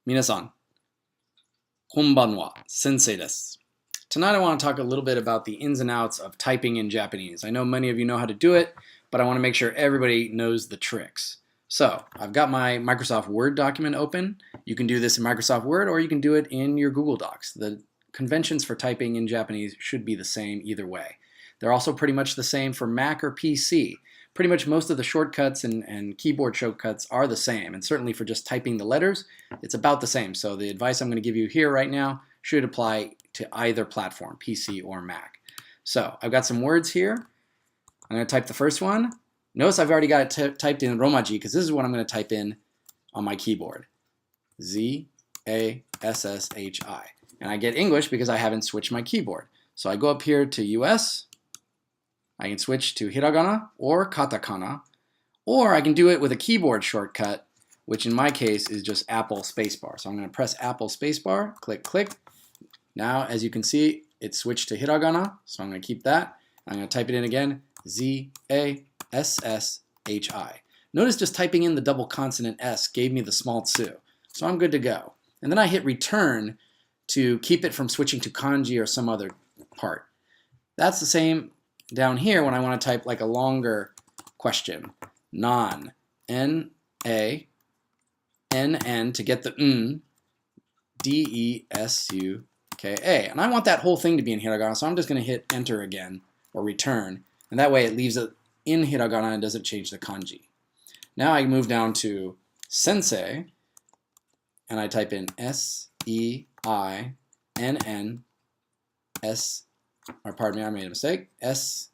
Minasan, konbanwa, sensei desu. Tonight I want to talk a little bit about the ins and outs of typing in Japanese. I know many of you know how to do it, but I want to make sure everybody knows the tricks. So I've got my Microsoft Word document open. You can do this in Microsoft Word or you can do it in your Google Docs. The conventions for typing in Japanese should be the same either way. They're also pretty much the same for Mac or PC. Pretty much most of the shortcuts and keyboard shortcuts are the same, and certainly for just typing the letters, it's about the same. So the advice I'm going to give you here right now should apply to either platform, PC or Mac. So I've got some words here. I'm going to type the first one. Notice I've already got it typed in Romaji because this is what I'm going to type in on my keyboard. Z-A-S-S-H-I. And I get English because I haven't switched my keyboard. So I go up here to US. I can switch to Hiragana or Katakana, or I can do it with a keyboard shortcut, which in my case is just Apple spacebar. So I'm going to press Apple spacebar, click, click. Now, as you can see, it's switched to Hiragana, so I'm going to keep that. I'm going to type it in again, Z-A-S-S-H-I. Notice just typing in the double consonant S gave me the small tsu, so I'm good to go. And then I hit return to keep it from switching to kanji or some other part. That's the same down here when I want to type like a longer question. Nan, N-A, N-N to get the N, D-E-S-U-K-A. And I want that whole thing to be in hiragana, so I'm just going to hit enter again or return. And that way it leaves it in hiragana and doesn't change the kanji. Now I move down to sensei and I type in S-E-I-N-N-S, or pardon me, I made a mistake, S-E-N-N-S-E-I.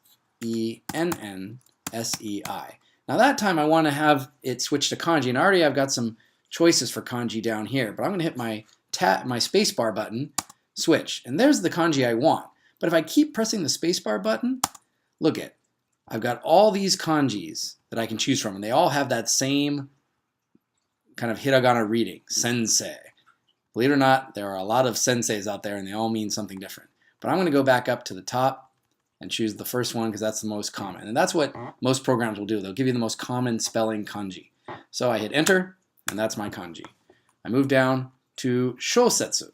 Now that time I want to have it switch to kanji, and already I've got some choices for kanji down here, but I'm going to hit my spacebar button, switch, and there's the kanji I want. But if I keep pressing the spacebar button, look at, I've got all these kanjis that I can choose from, and they all have that same kind of hiragana reading, sensei. Believe it or not, there are a lot of senseis out there, and they all mean something different. But I'm going to go back up to the top and choose the first one because that's the most common. And that's what most programs will do. They'll give you the most common spelling kanji. So I hit enter, and that's my kanji. I move down to shosetsu.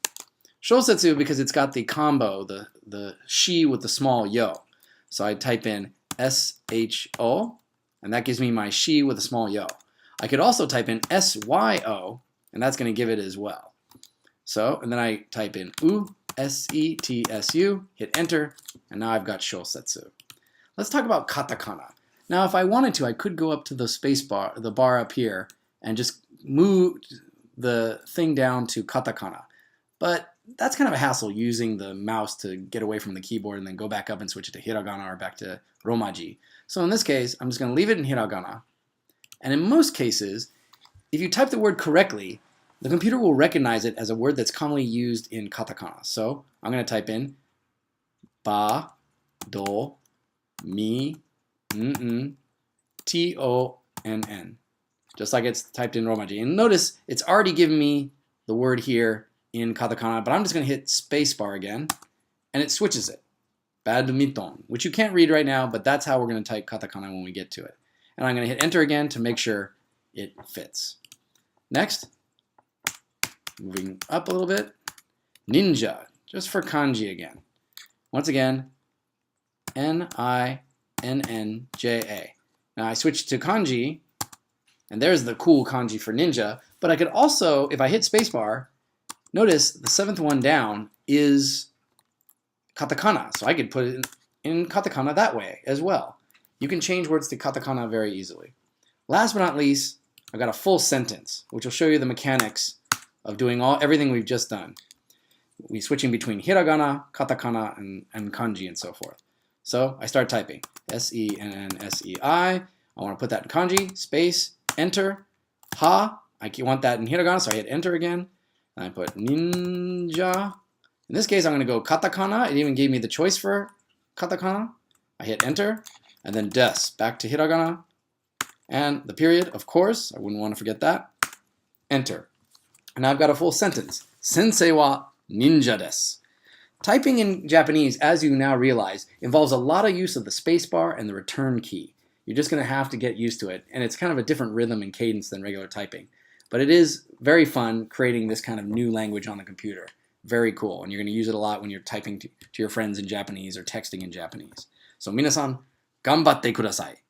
Shosetsu because it's got the combo, the shi with the small yo. So I type in S-H-O, and that gives me my shi with a small yo. I could also type in S-Y-O, and that's going to give it as well. So, and then I type in U, S-E-T-S-U, hit enter, and now I've got shosetsu. Let's talk about katakana. Now, if I wanted to, I could go up to the space bar, the bar up here, and just move the thing down to katakana. But that's kind of a hassle using the mouse to get away from the keyboard and then go back up and switch it to hiragana or back to romaji. So in this case, I'm just going to leave it in hiragana. And in most cases, if you type the word correctly, the computer will recognize it as a word that's commonly used in katakana. So I'm going to type in ba, do, mi, n, t-o-n-n, just like it's typed in romaji. And notice it's already given me the word here in katakana, but I'm just going to hit spacebar again, and it switches it. Badminton, which you can't read right now, but that's how we're going to type katakana when we get to it. And I'm going to hit enter again to make sure it fits. Next, moving up a little bit, ninja, just for kanji again. Once again, N-I-N-N-J-A. Now I switched to kanji, and there's the cool kanji for ninja, but I could also, if I hit spacebar, notice the seventh one down is katakana, so I could put it in katakana that way as well. You can change words to katakana very easily. Last but not least, I've got a full sentence, which will show you the mechanics of doing everything we've just done. We're switching between hiragana, katakana, and kanji and so forth. So I start typing S-E-N-N-S-E-I. I want to put that in kanji, space, enter, ha. I want that in hiragana, so I hit enter again. And I put ninja. In this case, I'm going to go katakana. It even gave me the choice for katakana. I hit enter, and then des, back to hiragana. And the period, of course, I wouldn't want to forget that. Enter. And now I've got a full sentence. Sensei wa ninja desu. Typing in Japanese, as you now realize, involves a lot of use of the spacebar and the return key. You're just going to have to get used to it, and it's kind of a different rhythm and cadence than regular typing. But it is very fun creating this kind of new language on the computer. Very cool. And you're going to use it a lot when you're typing to your friends in Japanese or texting in Japanese. So 皆さん、頑張ってください。